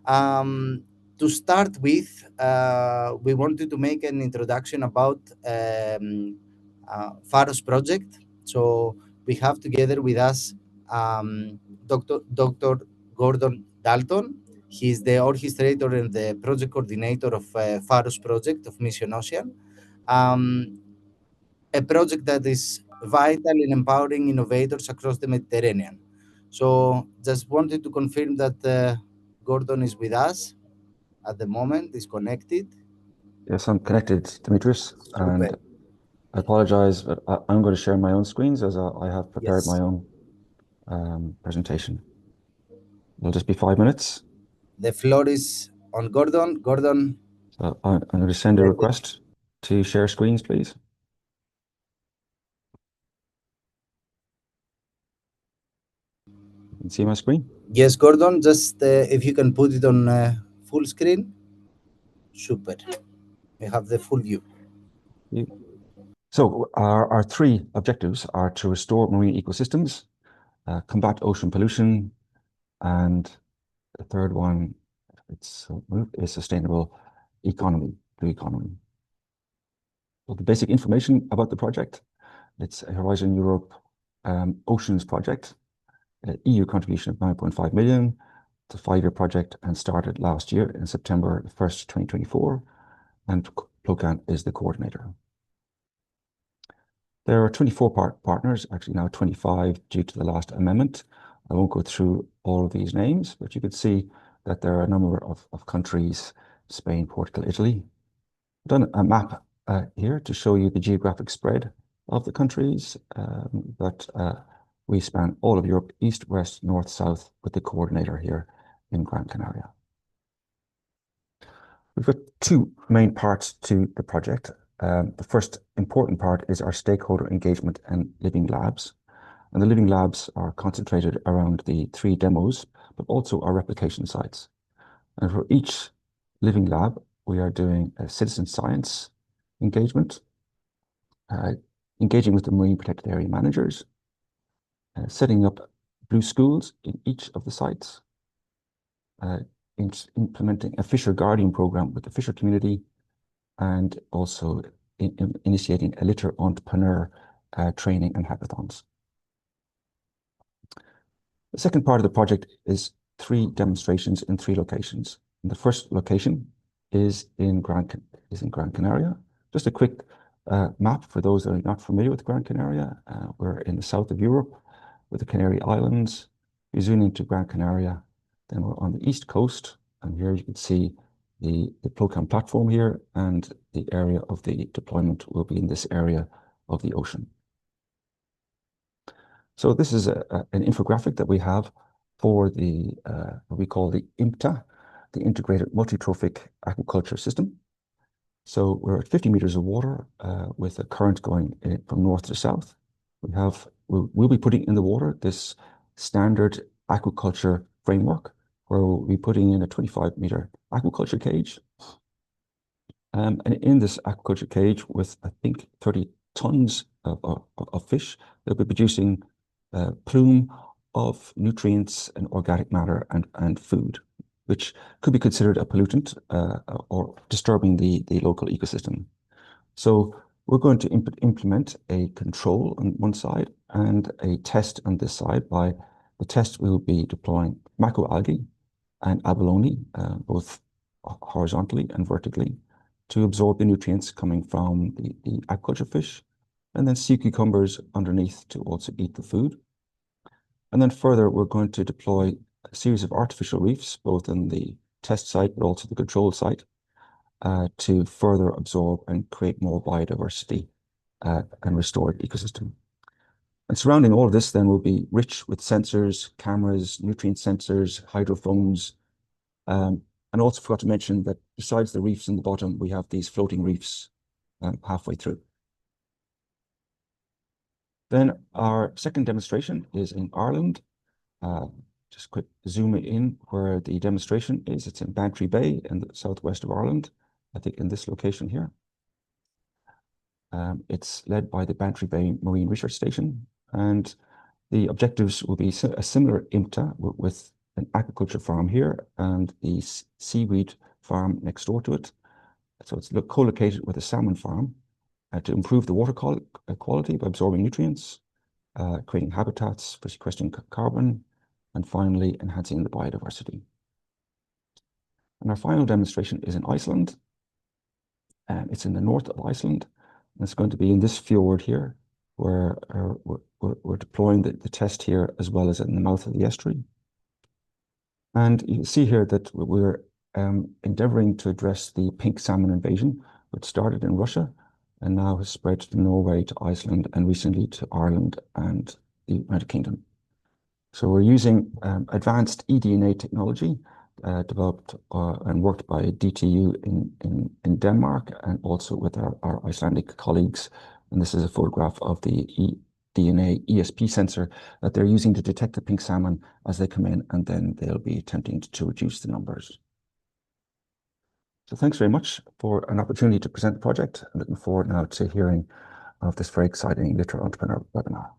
To start with, we wanted to make an introduction about Pharos project. So we have together with us Dr. Gordon Dalton. He's the orchestrator and the project coordinator of Pharos project of Mission Ocean, a project that is vital in empowering innovators across the Mediterranean. So just wanted to confirm that Gordon is with us at the moment, is connected. Yes, I'm connected, Demetrius, Super. and I apologize, but I'm going to share my own screens as I have prepared Yes. my own presentation. It'll just be 5 minutes. The floor is on Gordon. Gordon. So I'm going to send a request to share screens, please. You can see my screen? Yes, Gordon, just if you can put it on full screen. Super. We have the full view. So our three objectives are to restore marine ecosystems, combat ocean pollution, and the third one is sustainable economy, blue economy. So the basic information about the project: it's a Horizon Europe Oceans project, EU contribution of 9.5 million. It's a 5-year project and started last year in September 1st, 2024, and PLOCAN is the coordinator. There are 24 partners, actually now 25 due to the last amendment. I won't go through all of these names, but you can see that there are a number of countries: Spain, Portugal, Italy. I've done a map here to show you the geographic spread of the countries, but we span all of Europe, east, west, north, south, with the coordinator here in Gran Canaria. We've got two main parts to the project. The first important part is our stakeholder engagement and living labs. And the living labs are concentrated around the 3 demos, but also our replication sites. And for each living lab, we are doing a citizen science engagement, engaging with the marine protected area managers, setting up blue schools in each of the sites, implementing a fisher guardian program with the fisher community, and also initiating a litter entrepreneur training and hackathons. The second part of the project is 3 demonstrations in 3 locations. And the first location is in Gran Canaria. Just a quick map for those that are not familiar with Gran Canaria. We're in the south of Europe with the Canary Islands. We zoom into Gran Canaria, then we're on the east coast, and here you can see the PLOCAN platform here, and the area of the deployment will be in this area of the ocean. So this is an infographic that we have for the what we call the IMTA, the Integrated Multitrophic Aquaculture System. So we're at 50 meters of water with a current going from north to south. We'll be putting in the water this standard aquaculture framework, where we'll be putting in a 25-meter aquaculture cage. And in this aquaculture cage, with I think 30 tons of fish, they'll be producing plume of nutrients and organic matter and food, which could be considered a pollutant or disturbing the local ecosystem. So we're going to implement a control on one side and a test on this side. By the test, we will be deploying macroalgae and abalone, both horizontally and vertically, to absorb the nutrients coming from the aquaculture fish, and then sea cucumbers underneath to also eat the food. And then further, we're going to deploy a series of artificial reefs, both in the test site, but also the control site, to further absorb and create more biodiversity and restore the ecosystem. And surrounding all of this then will be rich with sensors, cameras, nutrient sensors, hydrophones, and also forgot to mention that besides the reefs in the bottom, we have these floating reefs halfway through. Then our second demonstration is in Ireland. Just quick zoom in where the demonstration is. It's in Bantry Bay in the southwest of Ireland, I think in this location here. It's led by the Bantry Bay Marine Research Station, and the objectives will be a similar IMTA with an aquaculture farm here and the seaweed farm next door to it. So it's co-located with a salmon farm to improve the water quality by absorbing nutrients, creating habitats for sequestering carbon, and finally enhancing the biodiversity. And our final demonstration is in Iceland. It's in the north of Iceland. And it's going to be in this fjord here, where we're deploying the test here as well as in the mouth of the estuary. And you see here that we're endeavoring to address the pink salmon invasion, which started in Russia and now has spread to Norway, to Iceland, and recently to Ireland and the United Kingdom. So we're using advanced eDNA technology developed and worked by DTU in Denmark and also with our Icelandic colleagues. And this is a photograph of the eDNA ESP sensor that they're using to detect the pink salmon as they come in, and then they'll be attempting to reduce the numbers. So thanks very much for an opportunity to present the project. I'm looking forward now to hearing of this very exciting Literate Entrepreneur webinar.